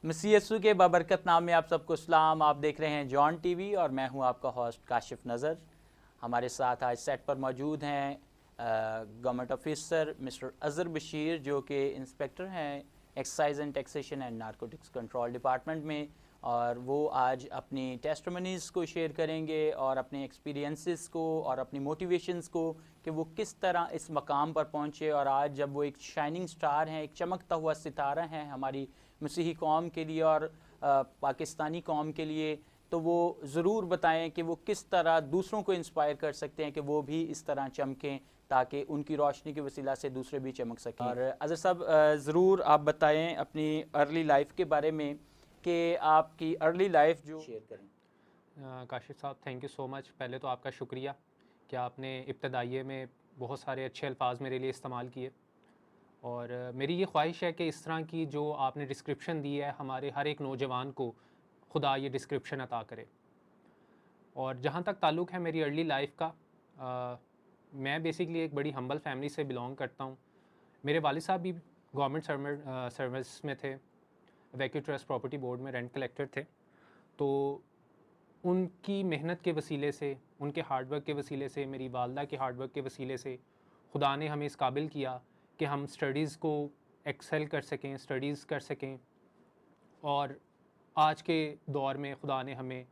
मसीह यस्सु के बाबरकत नाम में आप सबको सलाम। आप देख रहे हैं जॉन टीवी और मैं हूं आपका होस्ट काशिफ नज़र। हमारे साथ आज सेट पर मौजूद हैं government officer mister Azhar Bashir, जो कि इंस्पेक्टर हैं excise and taxation and narcotics control department में, और वो आज अपनी टेस्टमनीज़ को शेयर करेंगे और अपने एक्सपीरियंसेस को और अपनी मोटिवेशंस को कि वो किस तरह इस मकाम पर पहुँचे, और आज जब वो एक शाइनिंग स्टार हैं, एक चमकता हुआ सितारा हैं हमारी मसीही कौम के लिए और पाकिस्तानी कौम के लिए, तो वो ज़रूर बताएं कि वो किस तरह दूसरों को इंस्पायर कर सकते हैं कि वो भी इस तरह चमकें ताकि उनकी रोशनी के वसीला से दूसरे भी चमक सकें। और अज़हर साहब, ज़रूर आप बताएं अपनी अर्ली लाइफ के बारे में कि आपकी अर्ली लाइफ जो शेयर करें। काशिफ साहब, थैंक यू सो मच। पहले तो आपका शुक्रिया कि आपने इब्तदाइये में बहुत सारे अच्छे अल्फाज मेरे लिए इस्तेमाल किए, और मेरी ये ख्वाहिश है कि इस तरह की जो आपने डिस्क्रिप्शन दी है हमारे हर एक नौजवान को खुदा ये डिस्क्रिप्शन अता करे। और जहाँ तक ताल्लुक़ है मेरी अर्ली लाइफ का, मैं बेसिकली एक बड़ी हम्बल फैमिली से बिलोंग करता हूँ। मेरे वालिद साहब भी गवर्नमेंट सर्विस में थे, वैक्यू ट्रस्ट प्रॉपर्टी बोर्ड में रेंट कलेक्टर थे। तो उनकी मेहनत के वसीले से, उनके हार्डवर्क के वसीले से, मेरी वालदा के हार्डवर्क के वसीले से खुदा ने हमें इस काबिल किया कि हम स्टडीज़ को एक्सेल कर सकें, स्टडीज़ कर सकें। और आज के दौर में खुदा ने हमें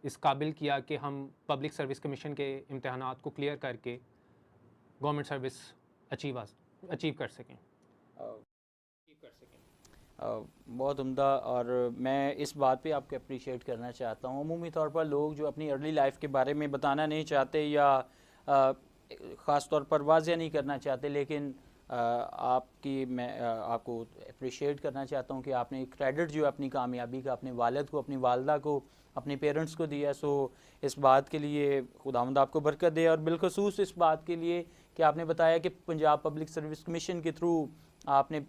इस काबिल किया कि हम पब्लिक सर्विस कमीशन के इम्तहानात को क्लियर करके गवर्नमेंट सर्विस अचीव कर सकें। बहुत उम्दा। और मैं इस बात पे आपको अप्रिशिएट करना चाहता हूँ। अमूमी तौर पर लोग जो अपनी अर्ली लाइफ के बारे में बताना नहीं चाहते या ख़ास तौर पर वाज़ेह नहीं करना चाहते, लेकिन मैं आपको अप्रिशिएट करना चाहता हूँ कि आपने क्रेडिट जो अपनी कामयाबी का अपने वालिद को, अपनी वालदा को, अपने पेरेंट्स को दिया। सो इस बात के लिए खुदावंद आपको बरकत दे, और बिलखसूस इस बात के लिए कि आपने बताया कि पंजाब पब्लिक सर्विस कमीशन के थ्रू आपने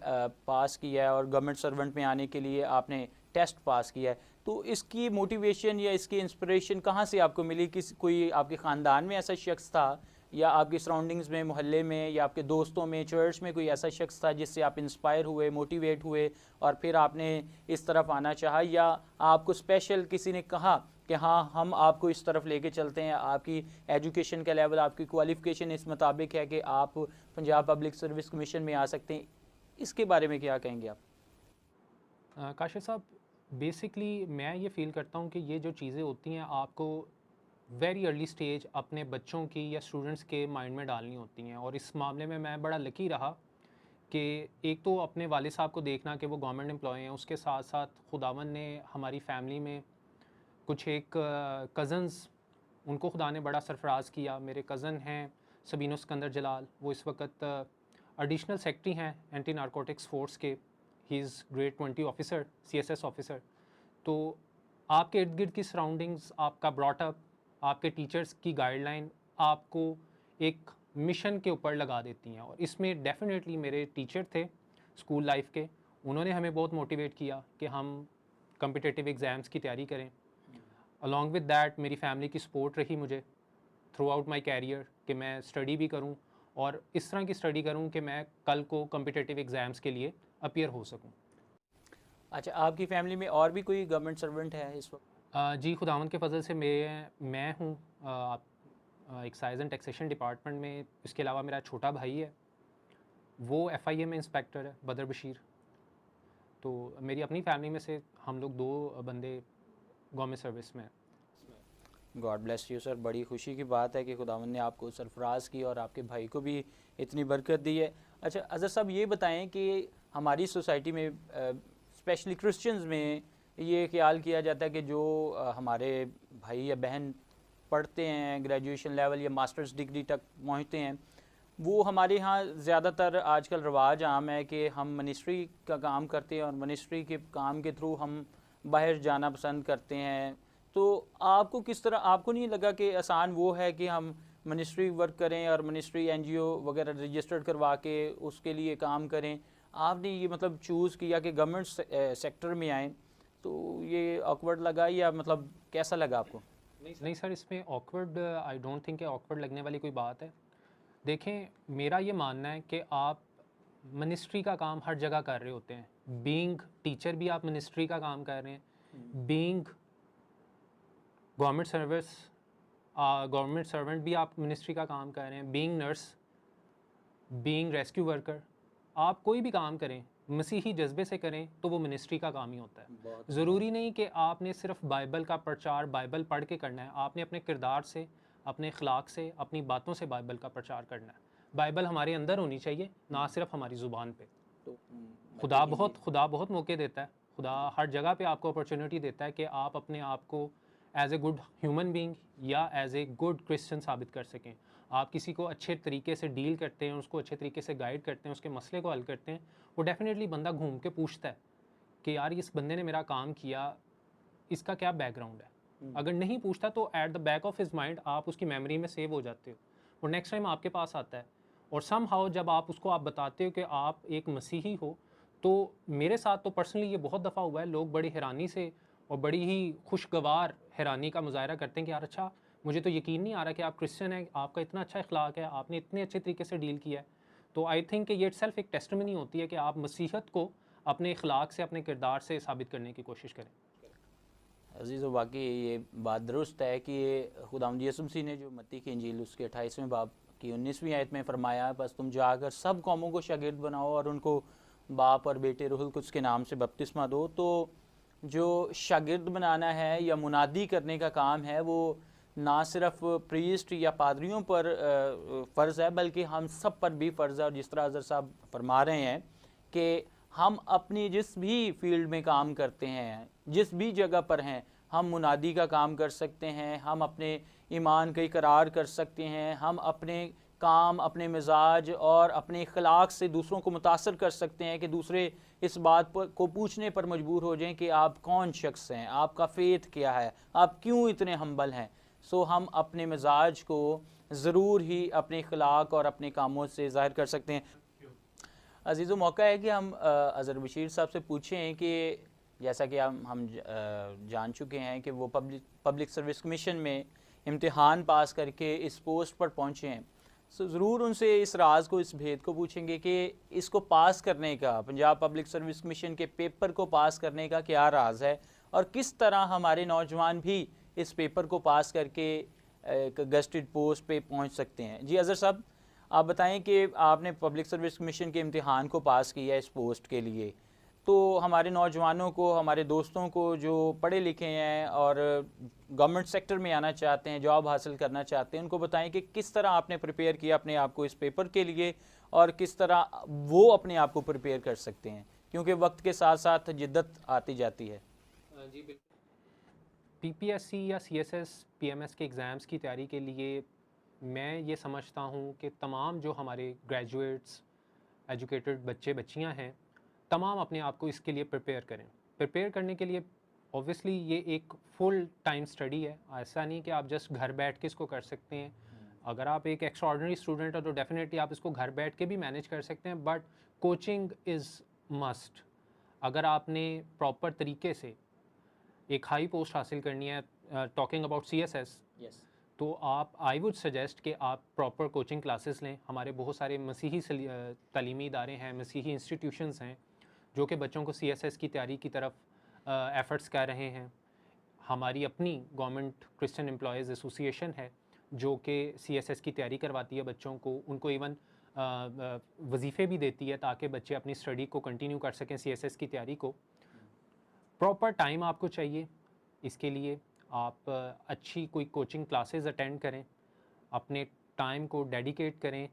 पास किया है और गवर्नमेंट सर्वेंट में आने के लिए आपने टेस्ट पास किया है। तो इसकी मोटिवेशन या इसकी इंस्पिरेशन कहाँ से आपको मिली? कोई आपके ख़ानदान में ऐसा शख्स था, या आपकी सराउंडिंग्स में, मोहल्ले में, या आपके दोस्तों में, चर्च में कोई ऐसा शख्स था जिससे आप इंस्पायर हुए, मोटिवेट हुए और फिर आपने इस तरफ आना चाहा, या आपको स्पेशल किसी ने कहा कि हाँ हम आपको इस तरफ लेके चलते हैं, आपकी एजुकेशन का लेवल, आपकी क्वालिफ़िकेशन इस मुताबिक है कि आप पंजाब पब्लिक सर्विस कमीशन में आ सकते हैं? इसके बारे में क्या कहेंगे आप? काशिफ साहब, बेसिकली मैं ये फ़ील करता हूँ कि ये जो चीज़ें होती हैं आपको वेरी अर्ली स्टेज अपने बच्चों की या स्टूडेंट्स के माइंड में डालनी होती हैं। और इस मामले में मैं बड़ा लकी रहा कि एक तो अपने वालिद साहब को देखना कि वो गवर्नमेंट एम्प्लॉय हैं, उसके साथ साथ खुदावन ने हमारी फैमिली में कुछ एक कज़न्स, उनको खुदा ने बड़ा सरफराज किया। मेरे कज़न हैं सबीनो सिकंदर जलाल, वो इस वक्त एडिशनल सेक्रेटरी हैं एंटी नारकोटिक्स फोर्स के। He is grade 20 officer, CSS officer. तो आपके इर्द गिर्द की सराउंडिंग्स, आपका ब्रॉटअप, आपके टीचर्स की गाइडलाइन आपको एक मिशन के ऊपर लगा देती हैं। और इसमें डेफिनेटली मेरे टीचर थे स्कूल लाइफ के, उन्होंने हमें बहुत मोटिवेट किया कि हम कम्पिटिटिव एग्ज़ाम्स की तैयारी करें। अलॉन्ग विद दैट मेरी फैमिली की सपोर्ट रही मुझे थ्रू आउट माई कैरियर कि मैं स्टडी भी करूं, और इस तरह की स्टडी करूं कि मैं कल को कम्पिटिटिव एग्ज़ाम्स के लिए अपीयर हो सकूं। अच्छा, आपकी फैमिली में और भी कोई गवर्नमेंट सर्वेंट है इस वक्त? जी, खुदावंद के फजल से मैं हूँ एक्साइज एंड टैक्सेशन डिपार्टमेंट में। इसके अलावा मेरा छोटा भाई है, वो FIA में इंस्पेक्टर है, बदर बशीर। तो मेरी अपनी फैमिली में से हम लोग 2 बंदे गवर्नमेंट सर्विस में हैं। God bless you sir. बड़ी खुशी की बात है कि खुदावंद ने आपको सरफराज की और आपके भाई को भी इतनी बरकत दी है। अच्छा अज़हर साहब, ये बताएं कि हमारी सोसाइटी में स्पेशली क्रिश्चियंस में ये ख्याल किया जाता है कि जो हमारे भाई या बहन पढ़ते हैं, ग्रेजुएशन लेवल या मास्टर्स डिग्री तक पहुँचते हैं, वो हमारे यहाँ ज़्यादातर आजकल रवाज आम है कि हम मिनिस्ट्री का काम करते हैं और मिनिस्ट्री के काम के थ्रू हम बाहर जाना पसंद करते हैं। तो आपको किस तरह, आपको नहीं लगा कि आसान वो है कि हम मिनिस्ट्री वर्क करें और मिनिस्ट्री NGO वगैरह रजिस्टर्ड करवा के उसके लिए काम करें? आपने ये मतलब चूज़ किया कि गवर्नमेंट सेक्टर में आएँ, तो ये ऑकवर्ड लगा या मतलब कैसा लगा आपको? नहीं सर, इसमें awkward I don't think awkward लगने वाली कोई बात है। देखें, मेरा ये मानना है कि आप मिनिस्ट्री का काम हर जगह कर रहे होते हैं, बीइंग टीचर भी आप मिनिस्ट्री का काम कर रहे हैं, बीइंग गवर्नमेंट सर्वेंट भी आप मिनिस्ट्री का काम कर रहे हैं, being nurse, being rescue worker, आप कोई भी काम करें मसीही जज्बे से करें तो वो मिनिस्ट्री का काम ही होता है। ज़रूरी नहीं कि आपने सिर्फ बाइबल का प्रचार बाइबल पढ़ के करना है, आपने अपने किरदार से, अपने अखलाक से, अपनी बातों से बाइबल का प्रचार करना है। बाइबल हमारे अंदर होनी चाहिए, ना सिर्फ हमारी ज़ुबान पे। तो खुदा बहुत मौके देता है, खुदा हर जगह पे आपको अपॉर्चुनिटी देता है कि आप अपने आप को as a good human being या एज ए गुड क्रिश्चियन साबित कर सकें। आप किसी को अच्छे तरीके से डील करते हैं, उसको अच्छे तरीके से गाइड करते हैं, उसके मसले को हल करते हैं, वो डेफिनेटली बंदा घूम के पूछता है कि यार इस बंदे ने मेरा काम किया, इसका क्या बैकग्राउंड है। अगर नहीं पूछता तो at the back of his mind आप उसकी मेमोरी में सेव हो जाते हो और नेक्स्ट टाइम आपके पास आता है। और सम हाउ जब आप उसको आप बताते हो कि आप एक मसीही हो, तो मेरे साथ तो पर्सनली ये बहुत दफ़ा हुआ है, लोग बड़ी हैरानी से और बड़ी ही खुशगवार हैरानी का मुजाहरा करते हैं कि यार अच्छा, मुझे तो यकीन नहीं आ रहा कि आप क्रिश्चियन हैं, आपका इतना अच्छा अखलाक है, आपने इतने अच्छे तरीके से डील किया है। तो आई थिंक कि ये इटसेल्फ एक टेस्टिमनी होती है कि आप मसीहत को अपने अखलाक से, अपने किरदार से साबित करने की कोशिश करें। अजीज़ वाकई ये बात दुरुस्त है कि खुदावंद यीशु मसीह ने जो मत्ती की इंजील उसके 28वें बाब की 19वीं आयत में फरमाया, बस तुम जाकर सब कौमों को शागिर्द बनाओ और उनको बाप और बेटे रूहुल कुद्स के नाम से बपतिस्मा दो। तो जो शागिर्द बनाना है या मुनादी करने का काम है वो ना सिर्फ प्रीस्ट या पादरियों पर फ़र्ज़ है, बल्कि हम सब पर भी फ़र्ज़ है। और जिस तरह अज़र साहब फरमा रहे हैं कि हम अपनी जिस भी फील्ड में काम करते हैं, जिस भी जगह पर हैं, हम मुनादी का काम कर सकते हैं, हम अपने ईमान का इकरार कर सकते हैं, हम अपने काम, अपने मिजाज और अपने अखलाक से दूसरों को मुतासर कर सकते हैं कि दूसरे इस बात पर को पूछने पर मजबूर हो जाएं कि आप कौन शख्स हैं, आपका फ़ेथ क्या है, आप क्यों इतने हम्बल हैं। सो हम अपने मिजाज को ज़रूर ही अपने अखलाक और अपने कामों से ज़ाहिर कर सकते हैं। अजीज़ो, मौका है कि हम अज़हर बशीर साहब से पूछें कि जैसा कि हम जान चुके हैं कि वो पब्लिक सर्विस कमीशन में इम्तिहान पास करके इस पोस्ट पर पहुँचे हैं। सो ज़रूर उनसे इस राज को, इस भेद को पूछेंगे कि इसको पास करने का, पंजाब पब्लिक सर्विस कमीशन के पेपर को पास करने का क्या राज है और किस तरह हमारे नौजवान भी इस पेपर को पास करके एक गस्टेड पोस्ट पे पहुंच सकते हैं। जी अज़हर साहब, आप बताएं कि आपने पब्लिक सर्विस कमीशन के इम्तिहान को पास किया इस पोस्ट के लिए, तो हमारे नौजवानों को, हमारे दोस्तों को जो पढ़े लिखे हैं और गवर्नमेंट सेक्टर में आना चाहते हैं, जॉब हासिल करना चाहते हैं, उनको बताएं कि किस तरह आपने प्रिपेयर किया अपने आप को इस पेपर के लिए और किस तरह वो अपने आप को प्रिपेयर कर सकते हैं, क्योंकि वक्त के साथ साथ जिद्दत आती जाती है। जी बिल्कुल। पीपीएससी या सीएसएस पीएमएस के एग्ज़ाम्स की तैयारी के लिए मैं ये समझता हूँ कि तमाम जो हमारे ग्रेजुएट्स, एजुकेटेड बच्चे बच्चियाँ हैं, तमाम अपने आप को इसके लिए प्रिपेयर करें। प्रिपेयर करने के लिए ऑब्वियसली ये एक फुल टाइम स्टडी है, ऐसा नहीं कि आप जस्ट घर बैठ के इसको कर सकते हैं। अगर आप एक एक्स्ट्राऑर्डिनरी स्टूडेंट हो तो डेफिनेटली आप इसको घर बैठ के भी मैनेज कर सकते हैं, बट कोचिंग इज़ मस्ट। अगर आपने प्रॉपर तरीके से एक हाई पोस्ट हासिल करनी है, टॉकिंग अबाउट सीएसएस, तो आप, आई वुड सजेस्ट कि आप प्रॉपर कोचिंग क्लासेस लें। हमारे बहुत सारे मसीही तालीमी इदारे हैं, मसीही इंस्टीट्यूशंस हैं जो कि बच्चों को सीएसएस की तैयारी की तरफ एफ़र्ट्स कर रहे हैं। हमारी अपनी गवर्नमेंट क्रिश्चियन एम्प्लॉयज़ एसोसिएशन है जो कि सीएसएस की तैयारी करवाती है बच्चों को, उनको इवन वजीफ़े भी देती है ताकि बच्चे अपनी स्टडी को कंटिन्यू कर सकें, सीएसएस की तैयारी को। प्रॉपर टाइम आपको चाहिए इसके लिए। आप अच्छी कोई कोचिंग क्लासेस अटेंड करें, अपने टाइम को डेडिकेट करें,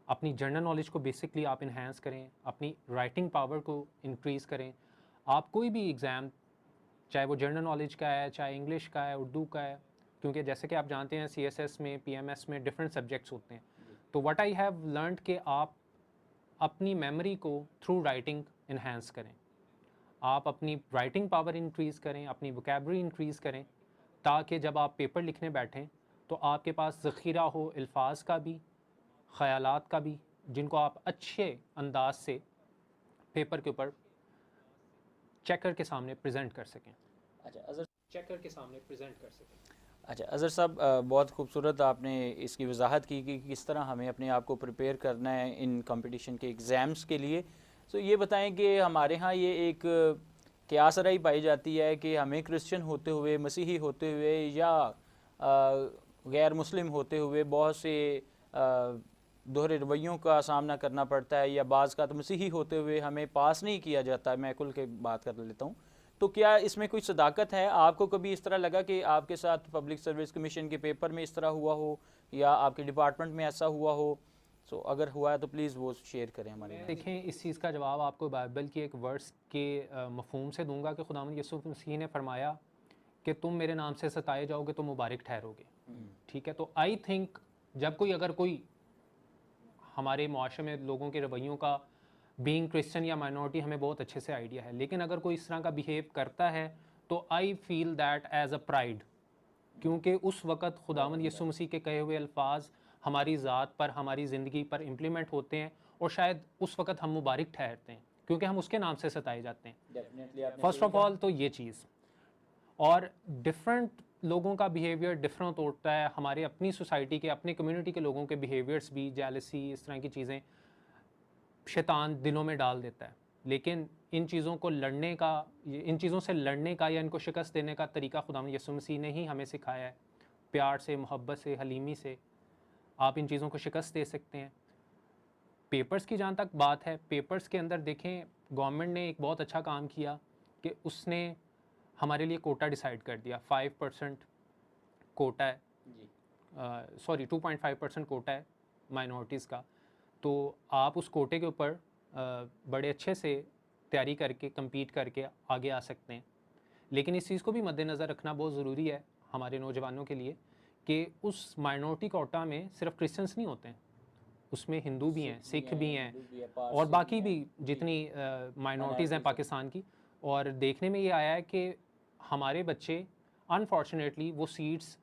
अपनी जनरल नॉलेज को बेसिकली आप इन्हेंस करें, अपनी राइटिंग पावर को इंक्रीज़ करें। आप कोई भी एग्ज़ाम, चाहे वो जनरल नॉलेज का है, चाहे इंग्लिश का है, उर्दू का है, क्योंकि जैसे कि आप जानते हैं सीएसएस में, पीएमएस में डिफरेंट सब्जेक्ट्स होते हैं। तो व्हाट आई हैव लर्नड कि आप अपनी मेमोरी को थ्रू राइटिंग इन्हेंस करें, आप अपनी राइटिंग पावर इंक्रीज़ करें, अपनी वोकैबुलरी इंक्रीज़ करें, ताकि जब आप पेपर लिखने बैठें तो आपके पास ज़ख़ीरा हो अल्फाज का भी, ख़यालात का भी, जिनको आप अच्छे अंदाज से पेपर के ऊपर चेकर के सामने प्रेजेंट कर सकें। अच्छा अज़हर चेकर के सामने प्रेजेंट कर सकें। अच्छा अज़हर साहब, बहुत खूबसूरत आपने इसकी वजाहत की कि किस तरह हमें अपने आप को प्रिपेयर करना है इन कंपटीशन के एग्ज़ाम्स के लिए। सो ये बताएं कि हमारे यहाँ ये एक क़यासराई पाई जाती है कि हमें क्रिश्चियन होते हुए, मसीही होते हुए या गैर मुस्लिम होते हुए बहुत से दोहरे रवैयों का सामना करना पड़ता है, या बाज़ का तो मसीही होते हुए हमें पास नहीं किया जाता है। मैं खुल के बात कर लेता हूँ। तो क्या इसमें कोई सदाकत है? आपको कभी इस तरह लगा कि आपके साथ पब्लिक सर्विस कमीशन के पेपर में इस तरह हुआ हो, या आपके डिपार्टमेंट में ऐसा हुआ हो? सो अगर हुआ है तो प्लीज़ वो शेयर करें हमारे। देखें, इस चीज़ का जवाब आपको बाइबल की एक वर्स के मफ़हूम से दूंगा कि खुदावंद यीशु मसीह ने फरमाया कि तुम मेरे नाम से सताए जाओगे तो मुबारक ठहरोगे। ठीक है, तो आई थिंक जब कोई अगर कोई हमारे मुआशरे में लोगों के रवैयों का, बीइंग क्रिश्चियन या माइनॉरिटी, हमें बहुत अच्छे से आइडिया है, लेकिन अगर कोई इस तरह का बिहेव करता है तो I feel that as a pride, क्योंकि उस वक़्त खुदावंद यीशु मसीह के कहे हुए अल्फाज हमारी ज़ात पर, हमारी ज़िंदगी पर इम्प्लीमेंट होते हैं, और शायद उस वक़्त हम मुबारक ठहरते हैं क्योंकि हम उसके नाम से सताए जाते हैं। फर्स्ट ऑफ ऑल तो ये चीज़, और डिफरेंट लोगों का बिहेवियर डिफरेंट होता है। हमारे अपनी सोसाइटी के, अपने कम्युनिटी के लोगों के बिहेवियर्स भी, जेलसी, इस तरह की चीज़ें शैतान दिलों में डाल देता है। लेकिन इन चीज़ों को लड़ने का, इन चीज़ों से लड़ने का या इनको शिकस्त देने का तरीका खुदावंद यीशु मसीह ने ही हमें सिखाया है। प्यार से, मोहब्बत से, हलीमी से आप इन चीज़ों को शिकस्त दे सकते हैं। पेपर्स की जहाँ तक बात है, पेपर्स के अंदर देखें, गवर्नमेंट ने एक बहुत अच्छा काम किया कि उसने हमारे लिए कोटा डिसाइड कर दिया। 5% कोटा है, सॉरी 2.5% कोटा है माइनॉरिटीज़ का। तो आप उस कोटे के ऊपर बड़े अच्छे से तैयारी करके, compete करके आगे आ सकते हैं। लेकिन इस चीज़ को भी मद्देनज़र रखना बहुत ज़रूरी है हमारे नौजवानों के लिए कि उस माइनॉरिटी कोटा में सिर्फ क्रिश्चियंस नहीं होते हैं, उसमें हिंदू भी हैं, सिख भी हैं, और बाकी भी जितनी माइनॉरिटीज़ हैं पाकिस्तान की। और देखने में ये आया है कि हमारे बच्चे अनफॉर्चुनेटली वो सीट्स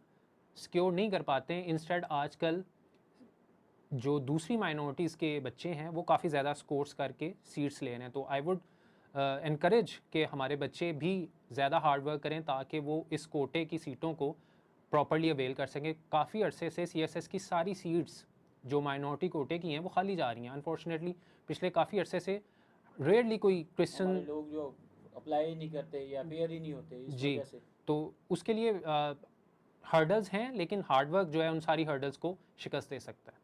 सिक्योर नहीं कर पाते हैं। इंस्टेड आजकल जो दूसरी माइनॉरिटीज़ के बच्चे हैं वो काफ़ी ज़्यादा स्कोर्स करके सीट्स ले रहे हैं। तो आई वुड इनकरेज कि हमारे बच्चे भी ज़्यादा हार्ड वर्क करें ताकि वो इस कोटे की सीटों को प्रॉपर्ली अवेल कर सकें। काफ़ी अरसे से CSS की सारी सीट्स जो माइनॉरिटी कोटे की हैं वो खाली जा रही हैं अनफॉर्चुनेटली। पिछले काफ़ी अरसे से रेयरली कोई क्रिश्चियन लोग जो अप्लाई नहीं करते या फेयर ही नहीं होते इस जी, वजह से। तो उसके लिए हर्डल्स हैं, लेकिन हार्ड वर्क जो है उन सारी हर्डल्स को शिकस्त दे सकता है।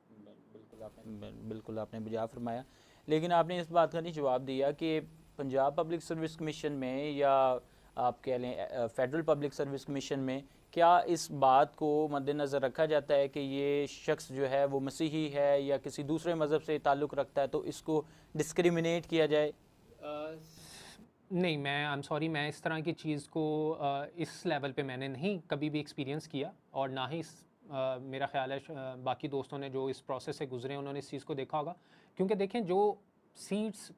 बिल्कुल आपने बुझा फरमाया। लेकिन आपने इस बात का नहीं जवाब दिया कि पंजाब पब्लिक सर्विस कमीशन में, या आप कह लें फेडरल पब्लिक सर्विस कमीशन में, क्या इस बात को मद्देनज़र रखा जाता है कि ये शख्स जो है वो मसीही है या किसी दूसरे मज़हब से ताल्लुक़ रखता है तो इसको डिस्क्रिमिनेट किया जाए? नहीं, मैं आई एम सॉरी, मैं इस तरह की चीज़ को इस लेवल पे मैंने नहीं कभी भी एक्सपीरियंस किया, और ना ही मेरा ख्याल है बाकी दोस्तों ने जो इस प्रोसेस से गुजरे उन्होंने इस चीज़ को देखा होगा। क्योंकि देखें, जो सीट्स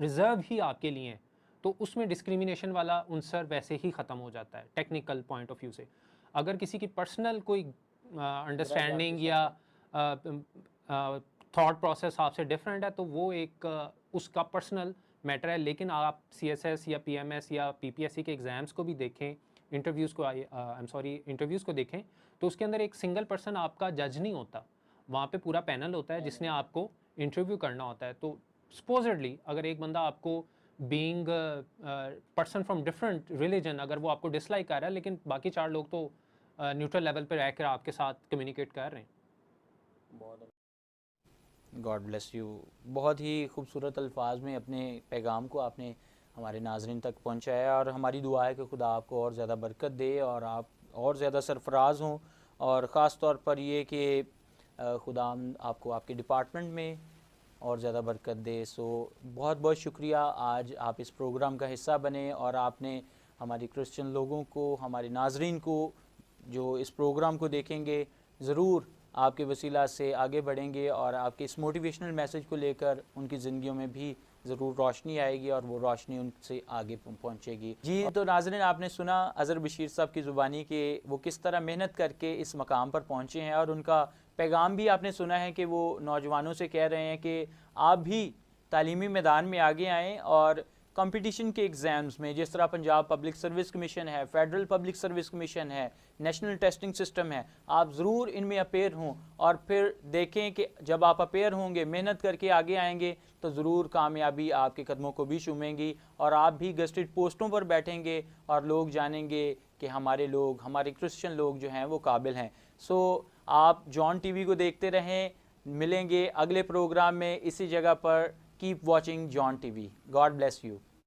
रिज़र्व ही आपके लिए हैं तो उसमें डिस्क्रिमिनेशन वाला अंसर वैसे ही ख़त्म हो जाता है टेक्निकल पॉइंट ऑफ व्यू से। अगर किसी की पर्सनल कोई अंडरस्टैंडिंग या थॉट प्रोसेस आपसे डिफरेंट है तो वो एक उसका पर्सनल मैटर है। लेकिन आप CSS या PMS या PPSC के एग्ज़ाम्स को भी देखें, इंटरव्यूज़ को आई एम सॉरी इंटरव्यूज़ को देखें, तो उसके अंदर एक सिंगल पर्सन आपका जज नहीं होता, वहाँ पे पूरा पैनल होता है जिसने आपको इंटरव्यू करना होता है। तो सपोजडली अगर एक बंदा आपको being person from different religion, अगर वो आपको डिसलाइक कर रहा है, लेकिन बाकी 4 लोग तो न्यूट्रल लेवल पर रहकर आपके साथ कम्युनिकेट कर रहे हैं। God bless you. बहुत ही खूबसूरत अल्फाज में अपने पैगाम को आपने हमारे नाजरीन तक पहुंचाया, और हमारी दुआ है कि खुदा आपको और ज़्यादा बरकत दे और आप और ज़्यादा सरफराज हों, और ख़ास तौर पर ये कि खुदा आपको आपके डिपार्टमेंट में और ज़्यादा बरकत दे। सो बहुत बहुत शुक्रिया, आज आप इस प्रोग्राम का हिस्सा बने और आपने हमारी क्रिश्चियन लोगों को, हमारे नाजरीन को जो इस प्रोग्राम को देखेंगे, ज़रूर आपके वसीला से आगे बढ़ेंगे और आपके इस मोटिवेशनल मैसेज को लेकर उनकी ज़िंदगियों में भी ज़रूर रोशनी आएगी और वो रोशनी उनसे आगे पहुंचेगी। जी, तो नाज़रीन, आपने सुना अज़हर बशीर साहब की ज़ुबानी कि वो किस तरह मेहनत करके इस मकाम पर पहुंचे हैं, और उनका पैगाम भी आपने सुना है कि वो नौजवानों से कह रहे हैं कि आप भी तालीमी मैदान में आगे आएँ और कंपटीशन के एग्ज़ाम्स में, जिस तरह पंजाब पब्लिक सर्विस कमीशन है, फेडरल पब्लिक सर्विस कमीशन है, नेशनल टेस्टिंग सिस्टम है, आप ज़रूर इनमें अपेयर हों और फिर देखें कि जब आप अपेयर होंगे, मेहनत करके आगे आएंगे तो ज़रूर कामयाबी आपके कदमों को भी चूमेंगी और आप भी गस्टेड पोस्टों पर बैठेंगे और लोग जानेंगे कि हमारे लोग, हमारे क्रिश्चियन लोग जो हैं वो काबिल हैं। सो आप जॉन टीवी को देखते रहें, मिलेंगे अगले प्रोग्राम में इसी जगह पर। Keep watching John TV. God bless you.